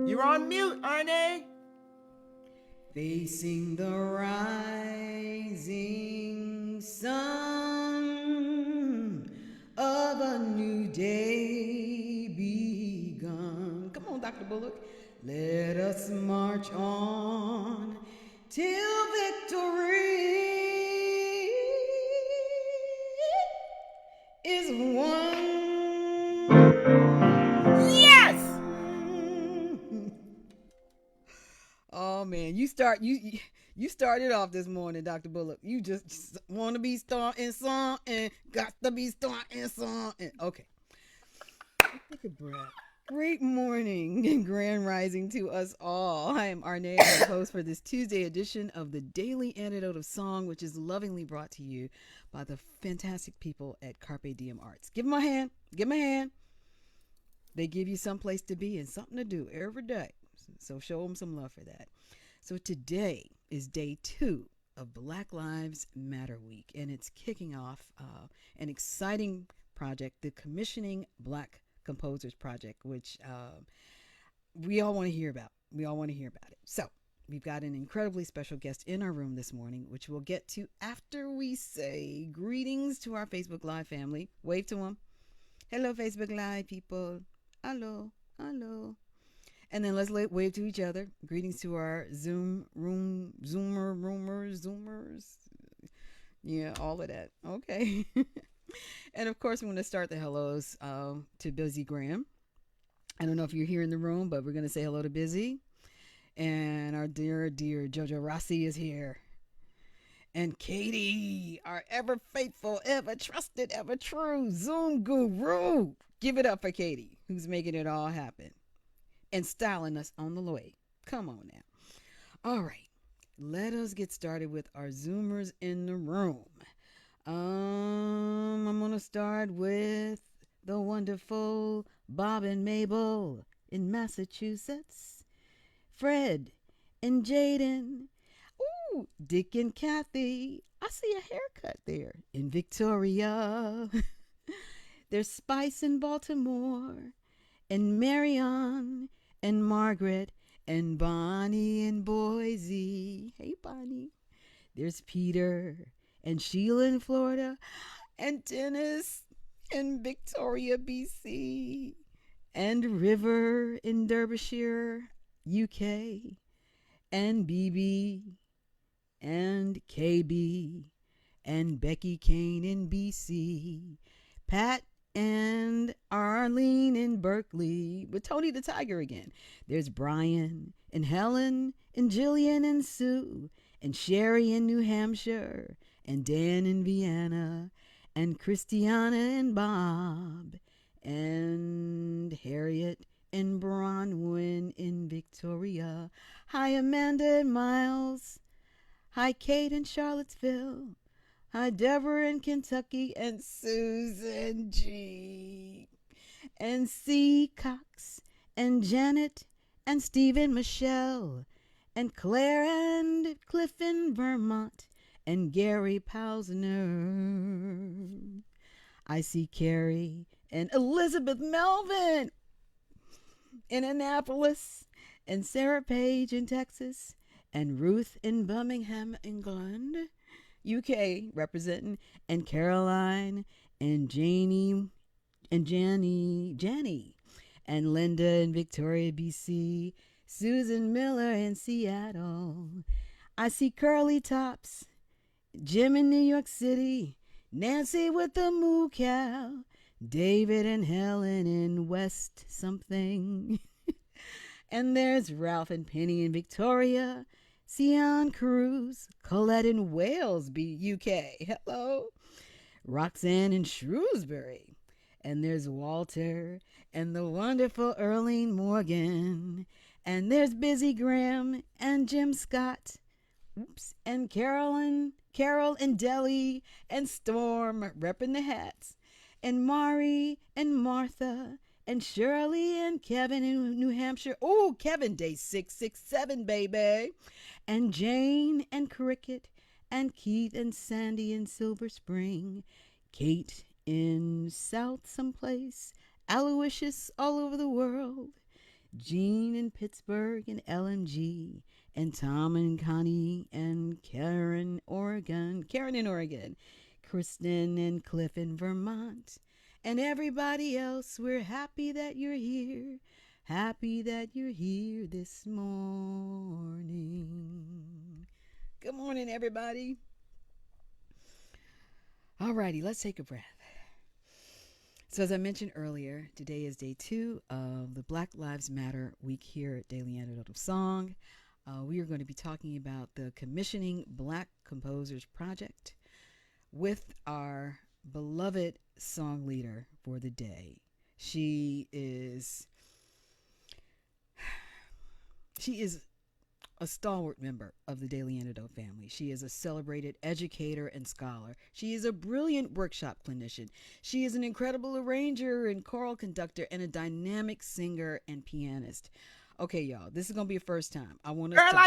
You're on mute, Arnaé. Facing the rising sun of a new day begun. Come on, Dr. Bullock. Let us march on till victory is won. Yes! Oh man, you started off this morning, Dr. Bullock. You just want to be starting something, got to be starting something. Okay, take a breath. Great morning and grand rising to us all. I am Arnaé, your host for this Tuesday edition of the Daily Antidote of Song, which is lovingly brought to you by the fantastic people at Carpe Diem Arts. Give them a hand. Give them a hand. They give you some place to be and something to do every day. So show them some love for that. So today is day 2 of Black Lives Matter Week, and it's kicking off an exciting project, the Commissioning Black Composers Project, which we all want to hear about. We all want to hear about it. So we've got an incredibly special guest in our room this morning, which we'll get to after we say greetings to our Facebook Live family. Wave to them. Hello, Facebook Live people. Hello, hello. And then let's wave to each other. Greetings to our Zoomers. Yeah, all of that. Okay. And of course, we're going to start the hellos to Busy Graham. I don't know if you're here in the room, but we're going to say hello to Busy. And our dear Jojo Rossi is here. And Katie, our ever faithful, ever trusted, ever true Zoom guru. Give it up for Katie, who's making it all happen and styling us on the way. Come on now. All right, let us get started with our Zoomers in the room. I'm going to start with the wonderful Bob and Mabel in Massachusetts. Fred and Jaden. Ooh, Dick and Kathy. I see a haircut there in Victoria. There's Spice in Baltimore. And Marion and Margaret and Bonnie in Boise. Hey, Bonnie. There's Peter and Sheila in Florida and Dennis in Victoria, BC. And River in Derbyshire, UK. And BB and KB and Becky Kane in BC. Pat and Arlene in Berkeley with Tony the Tiger again. There's Brian and Helen and Jillian and Sue and Sherry in New Hampshire and Dan in Vienna and Christiana and Bob and Harriet and Bronwyn in Victoria. Hi, Amanda and Miles. Hi, Kate in Charlottesville. Hi, Deborah in Kentucky and Susan G. And C. Cox and Janet and Steve and Michelle and Claire and Cliff in Vermont and Gary Pausner. I see Carrie and Elizabeth Melvin in Annapolis and Sarah Page in Texas and Ruth in Birmingham, England. UK representing, and Caroline and Janie and Jenny and Linda in Victoria, BC, Susan Miller in Seattle. I see Curly Tops, Jim in New York City, Nancy with the moo cow, David and Helen in West something. And there's Ralph and Penny in Victoria, Sion Cruz, Colette in Wales, UK. Hello. Roxanne in Shrewsbury. And there's Walter and the wonderful Earlene Morgan. And there's Busy Graham and Jim Scott. Oops. And Carol and Deli and Storm repping the hats. And Mari and Martha and Shirley and Kevin in New Hampshire. Oh, Kevin, day 667, baby. And Jane and Cricket and Keith and Sandy in Silver Spring. Kate in South someplace. Aloysius all over the world. Jean in Pittsburgh and LMG, and Tom and Connie and Karen, Oregon. Karen in Oregon. Kristen and Cliff in Vermont. And everybody else, we're happy that you're here. Happy that you're here this morning. Good morning, everybody. Alrighty, let's take a breath. So as I mentioned earlier, today is day 2 of the Black Lives Matter week here at Daily Antidote of Song. We are going to be talking about the Commissioning Black Composers Project with our beloved song leader for the day. She is a stalwart member of the Daily Antidote family. She is a celebrated educator and scholar. She is a brilliant workshop clinician. She is an incredible arranger and choral conductor and a dynamic singer and pianist. Okay, y'all, this is going to be a first time. I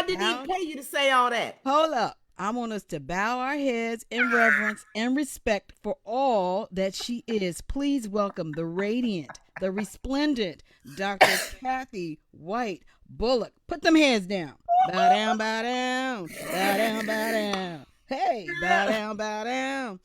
didn't even pay you to say all that. Hold up. I want us to bow our heads in reverence and respect for all that she is. Please welcome the radiant, the resplendent Dr. Kathy White Bullock. Put them hands down. Bow down, bow down, bow down, bow down. Hey, bow down, bow down.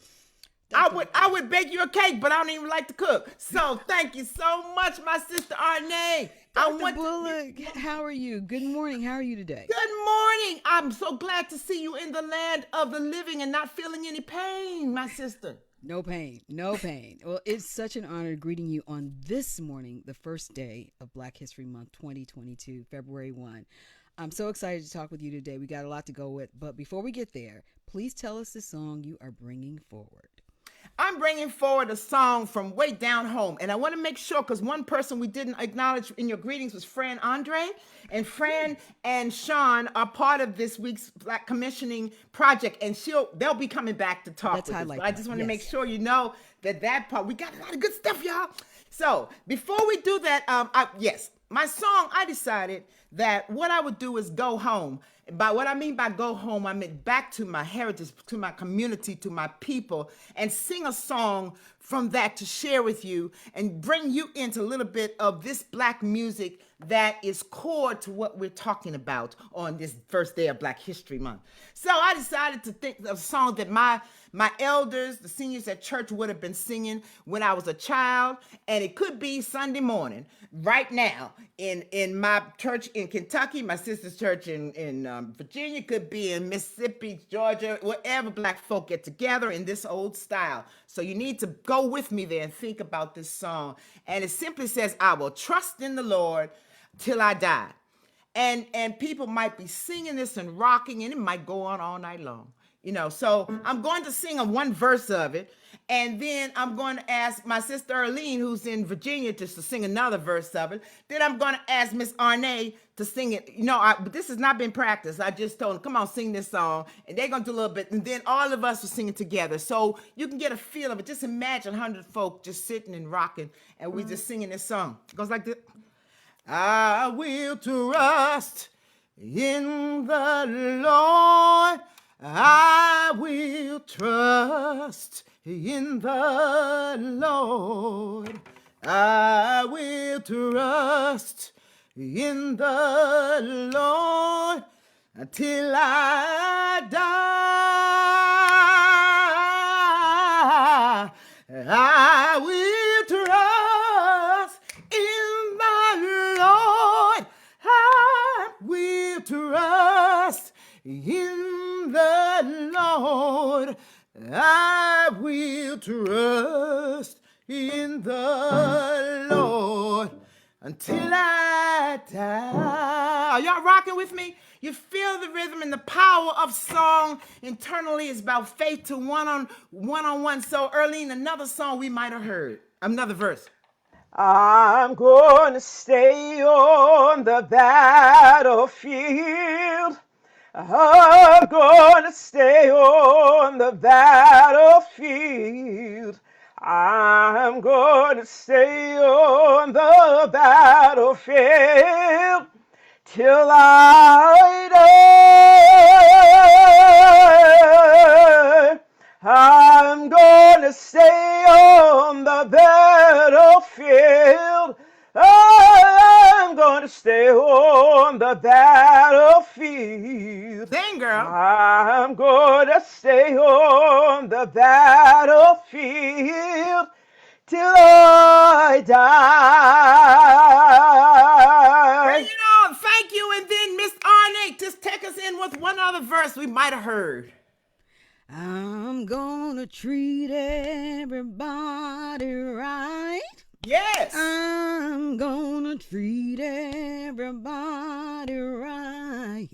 I would bake you a cake, but I don't even like to cook. So thank you so much, my sister Arnaé. Dr. Bullock, how are you? Good morning. How are you today? Good morning. I'm so glad to see you in the land of the living and not feeling any pain, my sister. No pain, no pain. Well, it's such an honor greeting you on this morning, the first day of Black History Month 2022, February 1. I'm so excited to talk with you today. We got a lot to go with, but before we get there, please tell us the song you are bringing forward. I'm bringing forward a song from way down home, and I want to make sure, because one person we didn't acknowledge in your greetings was Fran Andre, and Fran and Sean are part of this week's Black Commissioning Project, and they'll be coming back to talk with us. But I just want to make sure you know that part. We got a lot of good stuff, y'all. So before we do that, my song, I decided that what I would do is go home. By what I mean by go home, I mean back to my heritage, to my community, to my people, and sing a song from that to share with you and bring you into a little bit of this Black music that is core to what we're talking about on this first day of Black History Month. So I decided to think of a song that my elders, the seniors at church, would have been singing when I was a child, and it could be Sunday morning right now in my church in Kentucky, my sister's church in Virginia, could be in Mississippi, Georgia, wherever Black folk get together in this old style. So you need to go with me there and think about this song. And it simply says, I will trust in the Lord till I die. And people might be singing this and rocking, and it might go on all night long. So I'm going to sing one verse of it, and then I'm going to ask my sister Arlene, who's in Virginia, to sing another verse of it. Then I'm going to ask Miss Arnaé to sing it. But this has not been practiced. I just told them, come on, sing this song, and they're going to do a little bit, and then all of us will sing it together. So you can get a feel of it. Just imagine 100 folk just sitting and rocking, and we just singing this song. It goes like this. I will trust in the Lord. I will trust in the Lord. I will trust in the Lord until I die. I will trust in the Lord. I will trust in the Lord. I will trust in the Lord until I die. Are y'all rocking with me? You feel the rhythm and the power of song internally is about faith to one-on-one. So Earlene, another song we might have heard. Another verse. I'm going to stay on the battlefield. I'm going to stay on the battlefield. I'm going to stay on the battlefield till I die. I'm going to stay on the battlefield. I'm going to on the battlefield. Sing, girl. I'm gonna stay on the battlefield till I Bring die. it on. Thank you. And then Miss Arnaé, just take us in with one other verse we might have heard. I'm gonna treat everybody right. Yes. I'm gonna treat everybody right.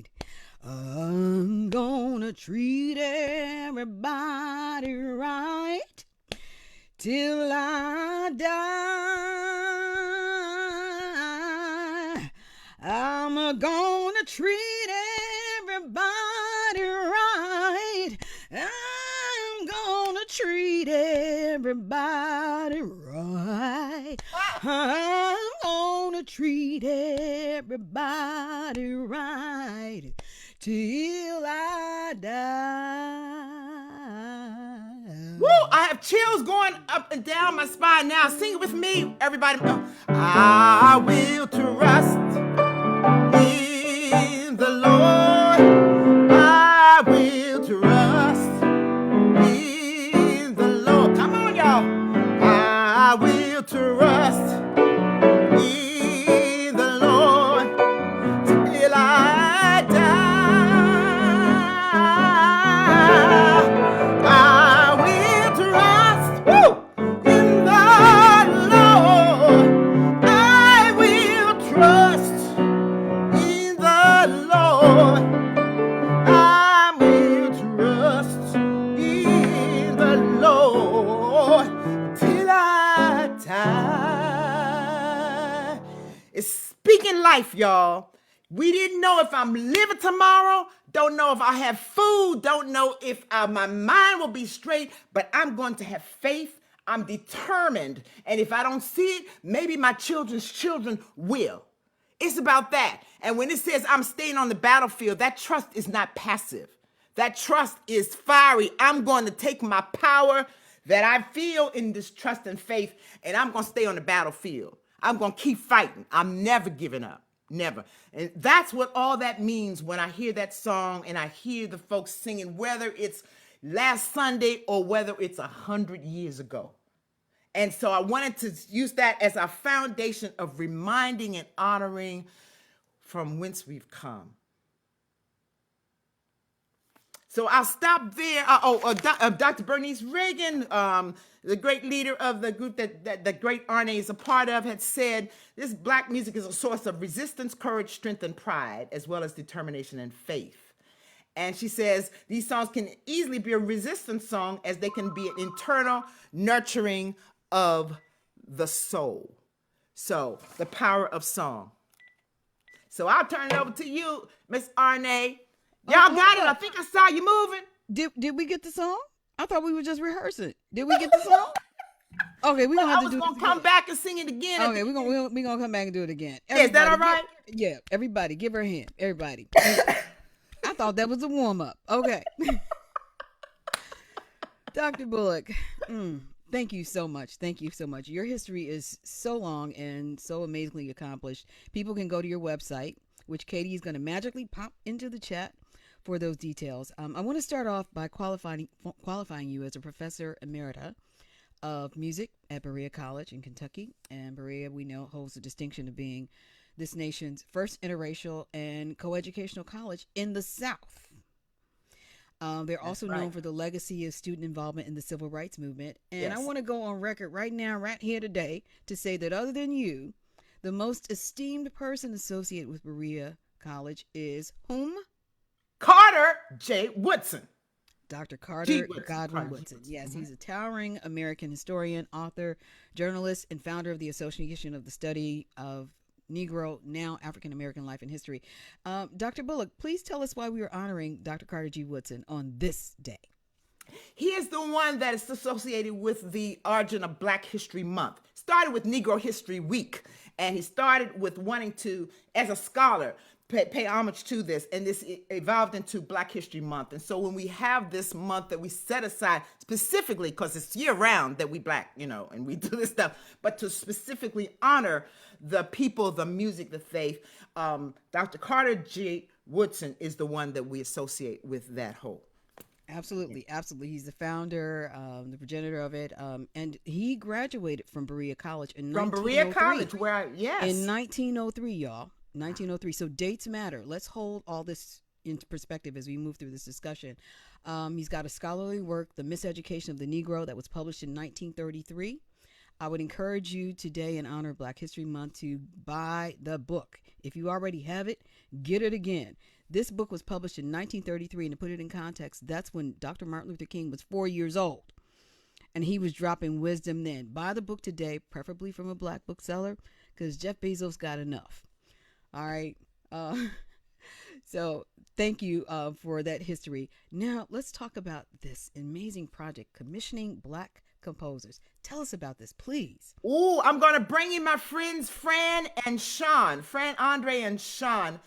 I'm gonna treat everybody right till I die. I'm gonna treat everybody right. I'm gonna treat everybody right. I'm gonna treat everybody right till I die. Woo! I have chills going up and down my spine now. Sing it with me, everybody. I will trust in the Lord. I will trust in the Lord. Come on, y'all. I will trust in the Lord till I die. I will trust in the Lord. I will trust in the Lord. I will trust in the Lord till I die. It's speaking life, y'all. We didn't know if I'm living tomorrow. Don't know if I have food. Don't know if my mind will be straight. But I'm going to have faith. I'm determined. And if I don't see it, maybe my children's children will. It's about that. And when it says I'm staying on the battlefield, that trust is not passive. That trust is fiery. I'm going to take my power that I feel in this trust and faith, and I'm going to stay on the battlefield. I'm going to keep fighting. I'm never giving up. Never. And that's what all that means when I hear that song and I hear the folks singing, whether it's last Sunday or whether it's 100 years ago. And so I wanted to use that as our foundation of reminding and honoring from whence we've come. So I'll stop there. Dr. Bernice Reagan, the great leader of the group that the great Arnaé is a part of, had said, this Black music is a source of resistance, courage, strength, and pride, as well as determination and faith. And she says, these songs can easily be a resistance song as they can be an internal nurturing of the soul. So the power of song. So I'll turn it over to you, Miss Arnaé. Y'all got it? I think I saw you moving. Did we get the song? I thought we were just rehearsing. Did we get the song? Okay, we're gonna have to do this. I was gonna come back and sing it again. Okay, we're gonna come back and do it again. Is that all right? Yeah, everybody, give her a hand. Everybody. I thought that was a warm up. Okay. Dr. Bullock, thank you so much. Thank you so much. Your history is so long and so amazingly accomplished. People can go to your website, which Katie is going to magically pop into the chat for those details. I want to start off by qualifying you as a professor emerita of music at Berea College in Kentucky. And Berea, we know, holds the distinction of being this nation's first interracial and coeducational college in the South. They're also known for the legacy of student involvement in the civil rights movement. And I want to go on record right now, right here today, to say that other than you, the most esteemed person associated with Berea College is whom? Carter J. Woodson. Dr. Carter Godwin Woodson. Yes, he's a towering American historian, author, journalist, and founder of the Association of the Study of Negro, now African American Life and History. Dr. Bullock, please tell us why we are honoring Dr. Carter G. Woodson on this day. He is the one that is associated with the origin of Black History Month. Started with Negro History Week, and he started with wanting to, as a scholar, pay homage to this, and this evolved into Black History Month. And so when we have this month that we set aside specifically, because it's year round that we Black, and we do this stuff, but to specifically honor the people, the music, the faith, Dr. Carter G. Woodson is the one that we associate with that whole. Absolutely, absolutely. He's the founder, the progenitor of it, and he graduated from Berea College in 1903. Berea College, yes. In 1903, y'all. 1903. So dates matter. Let's hold all this into perspective as we move through this discussion. He's got a scholarly work, The Miseducation of the Negro, that was published in 1933. I would encourage you today, in honor of Black History Month, to buy the book. If you already have it, get it again. This book was published in 1933, and to put it in context, that's when Dr. Martin Luther King was 4 years old, and he was dropping wisdom then. Buy the book today, preferably from a Black bookseller, because Jeff Bezos got enough. All right. So thank you for that history. Now let's talk about this amazing project, commissioning Black composers. Tell us about this, please. Oh, I'm going to bring in my friends, Fran, Andre and Sean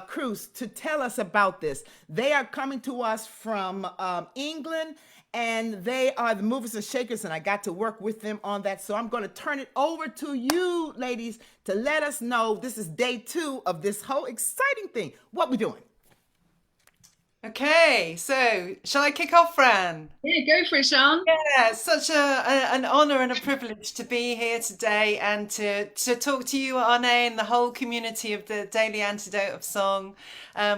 Cruz, to tell us about this. They are coming to us from England, and they are the movers and shakers, and I got to work with them on that. So I'm going to turn it over to you, ladies, to let us know this is day 2 of this whole exciting thing. What we doing? Okay, so shall I kick off, Fran? Yeah, go for it, Sean. Yeah, it's such an honor and a privilege to be here today and to talk to you, Arnaé, and the whole community of the Daily Antidote of Song.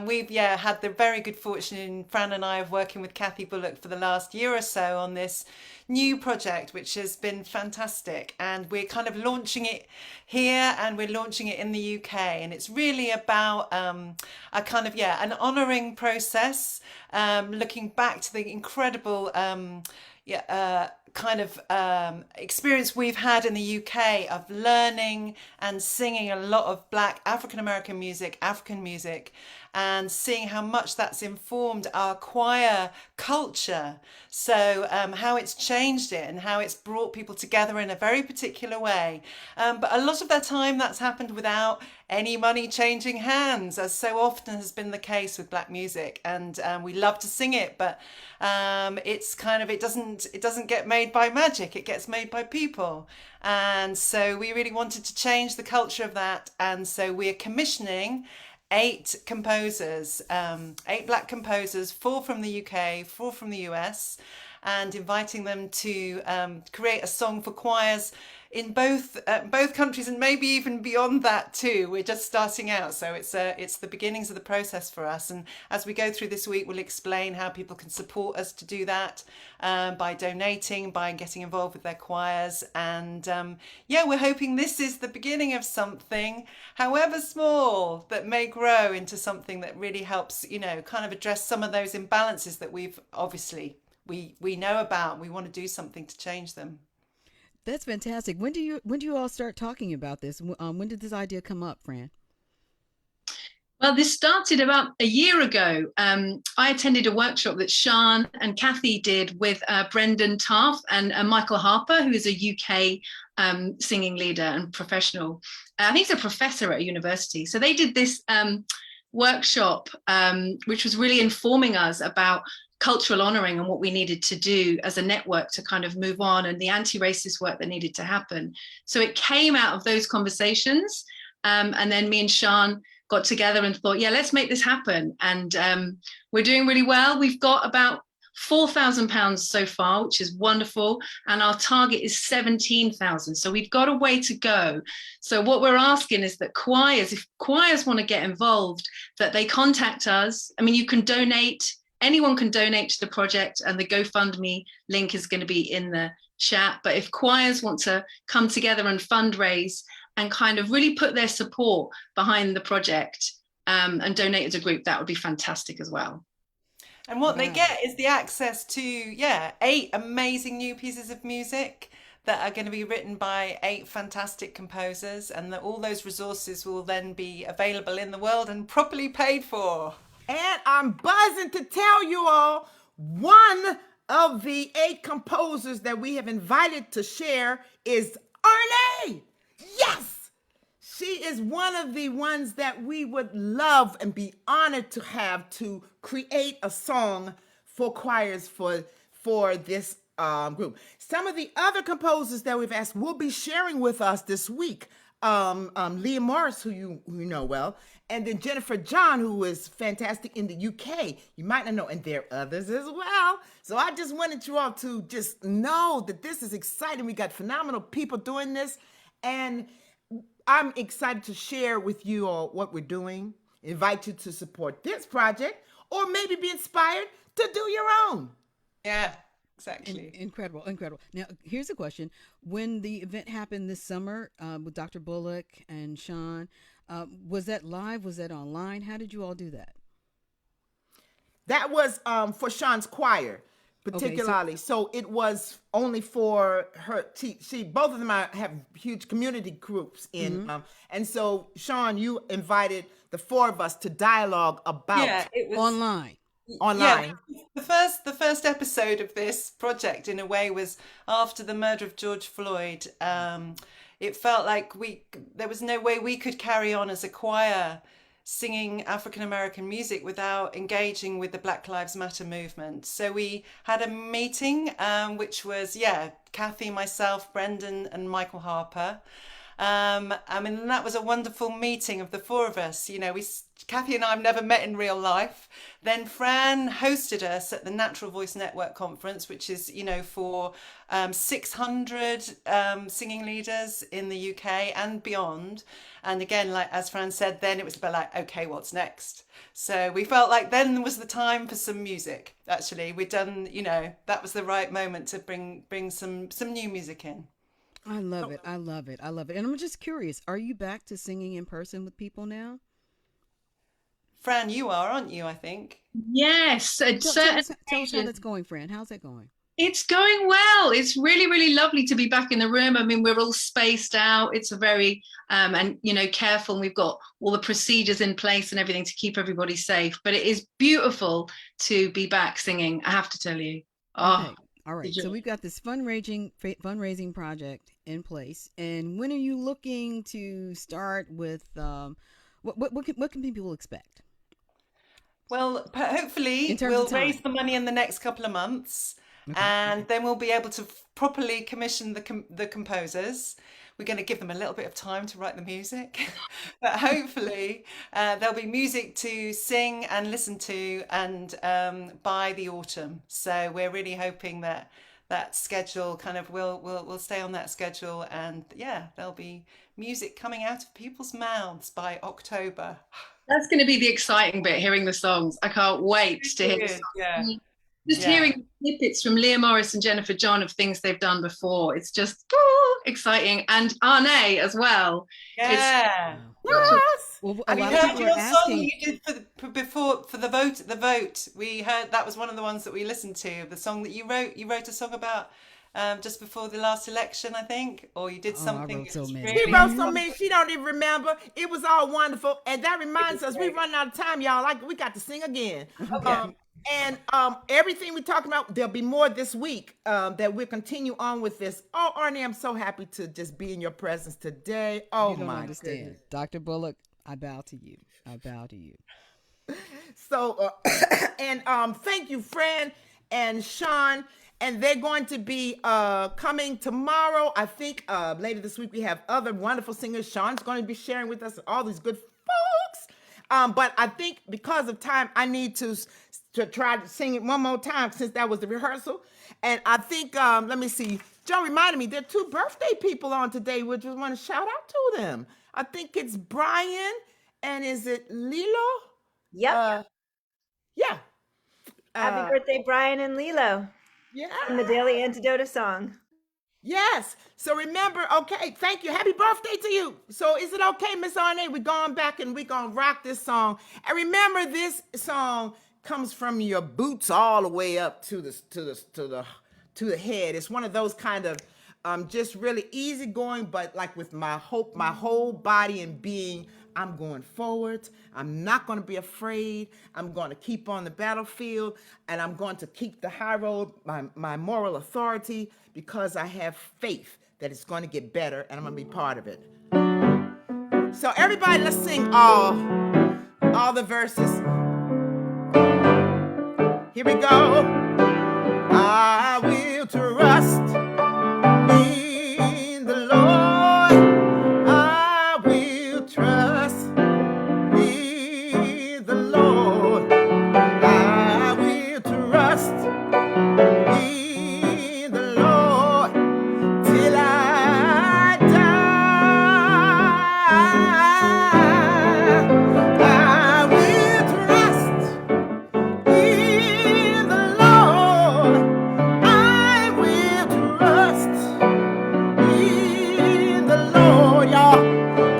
We've had the very good fortune, Fran and I, of working with Kathy Bullock for the last year or so on this new project, which has been fantastic, and we're kind of launching it here and we're launching it in the UK, and it's really about a kind of an honouring process, looking back to the incredible experience we've had in the UK of learning and singing a lot of Black African American music, African music, and seeing how much that's informed our choir culture. So how it's changed it and how it's brought people together in a very particular way. But a lot of the time that's happened without any money changing hands, as so often has been the case with Black music. And we love to sing it, but it's kind of, it doesn't get made by magic, it gets made by people. And so we really wanted to change the culture of that. And so we're commissioning 8 composers, 8 Black composers, 4 from the UK, 4 from the US, and inviting them to create a song for choirs in both countries, and maybe even beyond that too. We're just starting out, so it's the beginnings of the process for us. And as we go through this week, we'll explain how people can support us to do that, by donating, by getting involved with their choirs. And we're hoping this is the beginning of something, however small, that may grow into something that really helps, kind of address some of those imbalances that we've obviously we know about. We want to do something to change them. That's fantastic. When do you all start talking about this? When did this idea come up, Fran? Well, this started about a year ago. I attended a workshop that Sean and Kathy did with Brendan Taft and Michael Harper, who is a UK singing leader and professional. I think he's a professor at a university. So they did this workshop, which was really informing us about cultural honouring and what we needed to do as a network to kind of move on, and the anti-racist work that needed to happen. So it came out of those conversations, and then me and Sean got together and thought, let's make this happen. And we're doing really well. We've got about £4,000 so far, which is wonderful, and our target is 17,000. So we've got a way to go. So what we're asking is that if choirs want to get involved, that they contact us. I mean, you can donate. Anyone can donate to the project, and the GoFundMe link is going to be in the chat. But if choirs want to come together and fundraise and kind of really put their support behind the project and donate as a group, that would be fantastic as well. And what they get is the access to 8 amazing new pieces of music that are going to be written by 8 fantastic composers, and that all those resources will then be available in the world and properly paid for. And I'm buzzing to tell you all, one of the 8 composers that we have invited to share is Arnaé. Yes! She is one of the ones that we would love and be honored to have to create a song for choirs for this group. Some of the other composers that we've asked will be sharing with us this week. Leah Morris, who you know well, and then Jennifer John, who is fantastic in the UK. You might not know, and there are others as well. So I just wanted you all to just know that this is exciting. We got phenomenal people doing this, and I'm excited to share with you all what we're doing, invite you to support this project, or maybe be inspired to do your own. Yeah, exactly. Incredible. Now, here's a question. When the event happened this summer with Dr. Bullock and Sean, was that live? Was that online? How did you all do that? That was for Sean's choir, particularly. Okay, so it was only for her. She both of them have huge community groups in, and so Sean, you invited the four of us to dialogue about it was online. Yeah, the first episode of this project, in a way, was after the murder of George Floyd. It felt like there was no way we could carry on as a choir singing African American music without engaging with the Black Lives Matter movement. So we had a meeting, which was Kathy, myself, Brendan, and Michael Harper. I mean, that was a wonderful meeting of the four of us. You know, Kathy and I have never met in real life. Then Fran hosted us at the Natural Voice Network conference, which is, for 600 singing leaders in the UK and beyond. And again, like as Fran said, then it was about like, okay, what's next? So we felt like then was the time for some music. Actually, we'd done, that was the right moment to bring some new music in. I love it. And I'm just curious, are you back to singing in person with people now? Fran, you are, aren't you, I think? Yes. Tell us how that's going, Fran. How's that going? It's going well. It's really, really lovely to be back in the room. I mean, we're all spaced out. It's a very, careful. And we've got all the procedures in place and everything to keep everybody safe. But it is beautiful to be back singing, I have to tell you. Okay. All right. So we've got this fundraising project in place. And when are you looking to start with, what can people expect? Well, hopefully we'll raise the money in the next couple of months, and then we'll be able to properly commission the composers. We're going to give them a little bit of time to write the music, but hopefully there'll be music to sing and listen to, and by the autumn. So we're really hoping that schedule kind of will stay on that schedule, and there'll be music coming out of people's mouths by October. That's going to be the exciting bit, hearing the songs. I can't wait to hear the songs. Just hearing snippets from Leah Morris and Jennifer John of things they've done before. It's just exciting. And Arnaé as well. Yeah. Yes. Well, have you heard your song you did for the vote? We heard that was one of the ones that we listened to, the song that you wrote. You wrote a song about just before the last election, I think, or you did something. I wrote so many. She wrote so many, she don't even remember. It was all wonderful, and that reminds us, we running out of time, y'all. Like, we got to sing again. Okay. And everything we're talking about, there'll be more this week that we'll continue on with this. Oh, Arnaé, I'm so happy to just be in your presence today. Oh, my goodness. Dr. Bullock, I bow to you. So, and thank you, Fran and Sean. And they're going to be coming tomorrow. I think later this week we have other wonderful singers. Sean's going to be sharing with us all these good folks. But I think because of time, I need to try to sing it one more time since that was the rehearsal. And I think, let me see. Joe reminded me there are 2 birthday people on today, which I want to shout out to them. I think it's Brian, and is it Lilo? Yep. Yeah. Happy birthday, Brian and Lilo. Yeah. From the Daily Antidote song. Yes. So remember, okay, thank you. Happy birthday to you. So is it okay, Miss Arnaé? We're going back and we're going to rock this song. And remember, this song comes from your boots all the way up to the head. It's one of those kind of just really easygoing, but like with my whole body and being, I'm going forward. I'm not going to be afraid. I'm going to keep on the battlefield, and I'm going to keep the high road, my moral authority, because I have faith that it's going to get better, and I'm going to be part of it. So everybody, let's sing all the verses. Here we go. I will trust in the Lord. I will trust in the Lord. I will trust in the Lord till I die. I will trust in the Lord. I will trust in the Lord, y'all.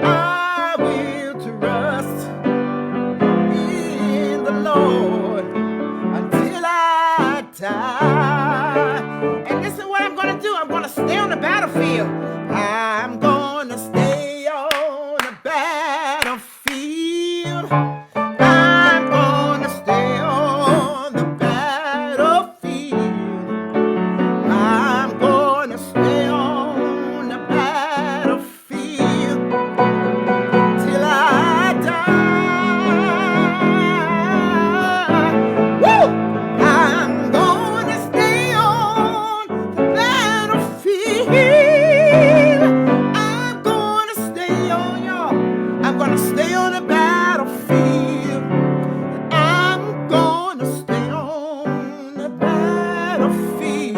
I will trust in the Lord until I die. And this is what I'm going to do. I'm going to stay on the battlefield. I'm going to stay on the battlefield. I'm going to stay on the battlefield. I'm going to stay on the battlefield till I die. Woo! I'm gonna stay on the battlefield. I'm gonna stay on, y'all. I'm gonna stay on the battlefield. I'm gonna stay on the battlefield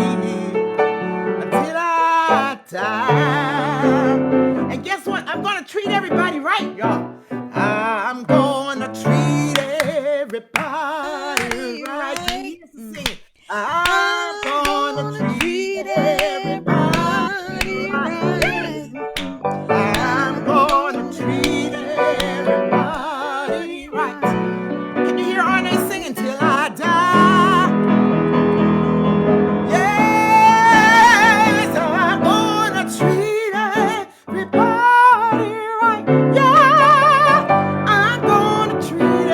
until I die. And guess what? I'm gonna treat everybody right, y'all. I'm gonna treat everybody right. Yes, sing it. I'm gonna treat everybody right. I'm gonna treat everybody right. Can you hear Arnaé singing till I die? Yes, I'm gonna treat everybody right. Yeah, I'm gonna treat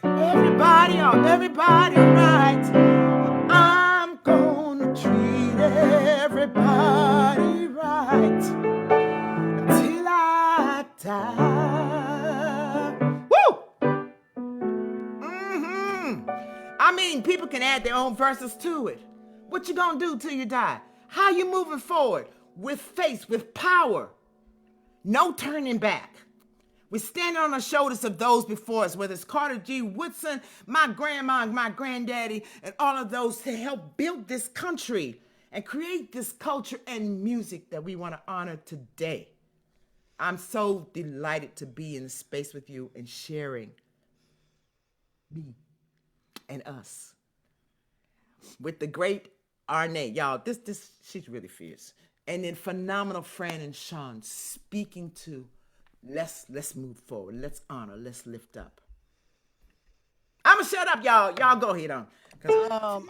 everybody right. I'm gonna treat everybody right until I die. Woo! I mean, people can add their own verses to it. What you gonna do till you die? How you moving forward? With faith, with power. No turning back. We're standing on the shoulders of those before us, whether it's Carter G. Woodson, my grandma, my granddaddy, and all of those to help build this country and create this culture and music that we want to honor today. I'm so delighted to be in the space with you and sharing me and us with the great Arnaé. Y'all, this she's really fierce. And then phenomenal Fran and Sean speaking to let's move forward. Let's honor. Let's lift up. I'ma shut up, y'all. Y'all go ahead on. I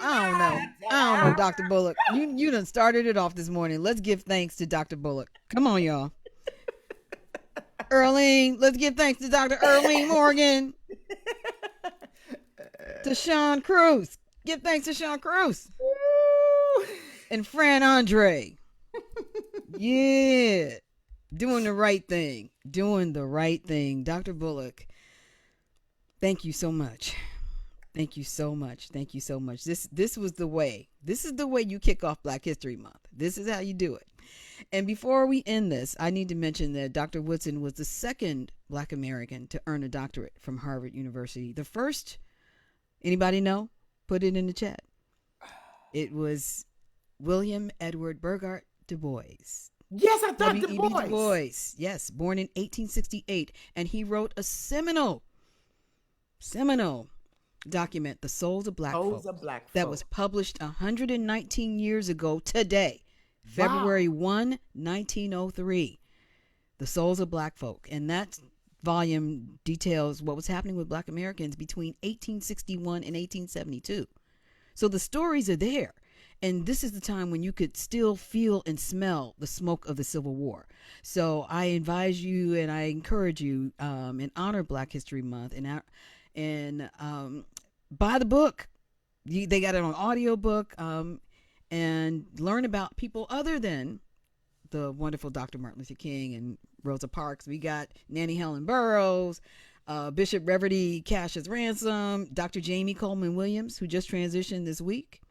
don't know, Dr. Bullock. You done started it off this morning. Let's give thanks to Dr. Bullock. Come on, y'all. Earlene, let's give thanks to Dr. Earlene Morgan. To Sean Cruz. Give thanks to Sean Cruz. And Fran Andre. Yeah. Doing the right thing. Doing the right thing. Dr. Bullock, thank you so much. Thank you so much. Thank you so much. This was the way. This is the way you kick off Black History Month. This is how you do it. And before we end this, I need to mention that Dr. Woodson was the second Black American to earn a doctorate from Harvard University. The first, anybody know? Put it in the chat. It was William Edward Burghardt Du Bois. Yes, I thought Du W.E.B. Bois. Du Bois. Yes, born in 1868. And he wrote a seminal document, The Souls of Black Folk, that was published 119 years ago today, February 1, 1903. The Souls of Black Folk. And that volume details what was happening with Black Americans between 1861 and 1872. So the stories are there. And this is the time when you could still feel and smell the smoke of the Civil War. So I advise you and I encourage you in honor of Black History Month and buy the book. They got it on audiobook and learn about people other than the wonderful Dr. Martin Luther King and Rosa Parks. We got Nanny Helen Burroughs, Bishop Reverdy Cassius Ransom, Dr. Jamie Coleman Williams, who just transitioned this week.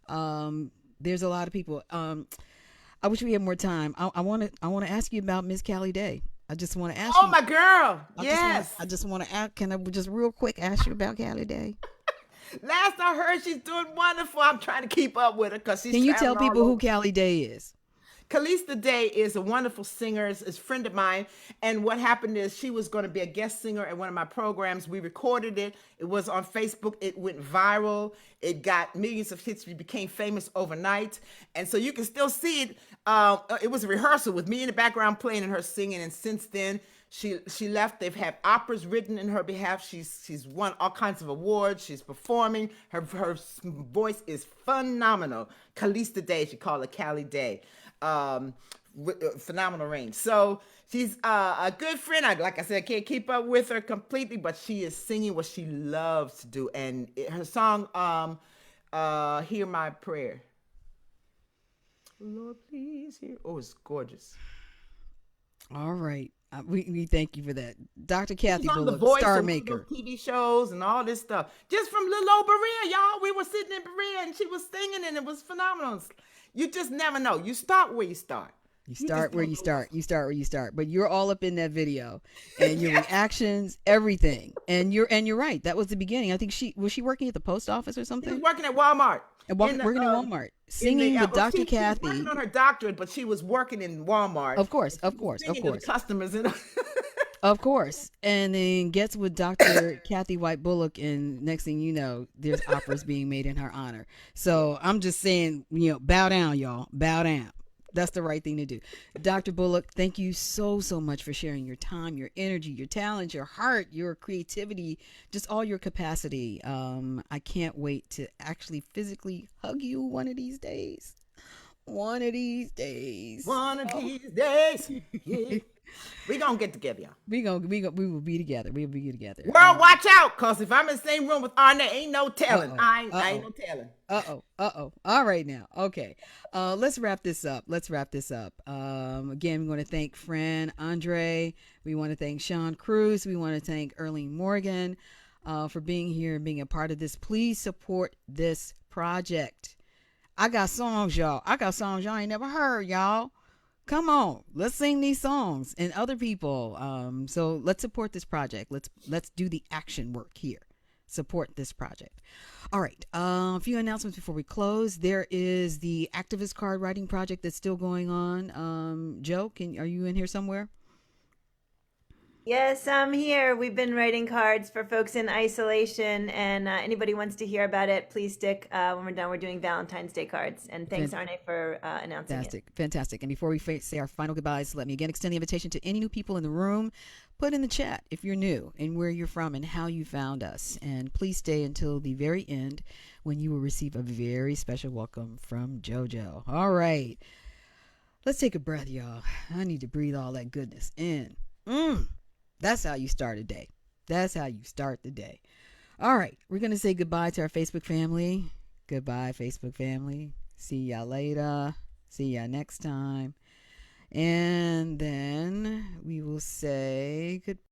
There's a lot of people. I wish we had more time. I want to ask you about Miss Callie Day. I just want to ask you. Oh, my girl. Yes. I just want to ask. Can I just real quick ask you about Callie Day? Last I heard, she's doing wonderful. I'm trying to keep up with her because she's. Can you tell traveling people all who over. Callie Day is? Calista Day is a wonderful singer, is a friend of mine. And what happened is she was going to be a guest singer at one of my programs. We recorded it. It was on Facebook. It went viral. It got millions of hits. We became famous overnight. And so you can still see it. It was a rehearsal with me in the background playing and her singing. And since then, she left. They've had operas written in her behalf. She's won all kinds of awards. She's performing. Her voice is phenomenal. Calista Day, she called her Callie Day. Phenomenal range. So she's a good friend. Like I said, I can't keep up with her completely, but she is singing what she loves to do. And her song, Hear My Prayer. Lord, please hear. Oh, it's gorgeous. All right. We thank you for that. Dr. Kathy She's on The Bullock, Voice Star and Maker. TV shows and all this stuff. Just from little old Berea, y'all. We were sitting in Berea and she was singing and it was phenomenal. You just never know. You start where you start. You start where you start. You start where you start. But you're all up in that video, and your reactions, everything. And you're right. That was the beginning. I think she was working at the post office or She something. was working at Walmart. Working at Walmart, singing with Dr. Kathy. She was working on her doctorate, but she was working in Walmart. Of course. Singing to the customers. And Of course. And then gets with Dr. Kathy White Bullock, and next thing you know, there's operas being made in her honor. So I'm just saying, bow down, y'all. Bow down. That's the right thing to do. Dr. Bullock, thank you so much for sharing your time, your energy, your talent, your heart, your creativity, just all your capacity. I can't wait to actually physically hug you one of these days. One of these days. One of these days. Yeah. We gonna get together, y'all. We will be together. We'll be together. World, watch out, cause if I'm in the same room with Arnaé, ain't no telling. I ain't no telling. All right now. Okay. Let's wrap this up. Again, we want to thank Fran Andre. We want to thank Sean Cruz. We want to thank Erlene Morgan for being here and being a part of this. Please support this project. I got songs y'all ain't never heard, y'all. Come on, let's sing these songs and other people. So let's support this project. Let's do the action work here. Support this project. All right. A few announcements before we close. There is the activist card writing project that's still going on. Joe, are you in here somewhere? Yes, I'm here. We've been writing cards for folks in isolation, and anybody wants to hear about it, please stick when we're done. We're doing Valentine's Day cards, and thanks, Arnaé, for announcing it. Fantastic. And before we say our final goodbyes, let me again extend the invitation to any new people in the room. Put in the chat if you're new and where you're from and how you found us. And please stay until the very end when you will receive a very special welcome from JoJo. All right. Let's take a breath, y'all. I need to breathe all that goodness in. That's how you start a day. That's how you start the day. All right. We're going to say goodbye to our Facebook family. Goodbye, Facebook family. See y'all later. See y'all next time. And then we will say goodbye.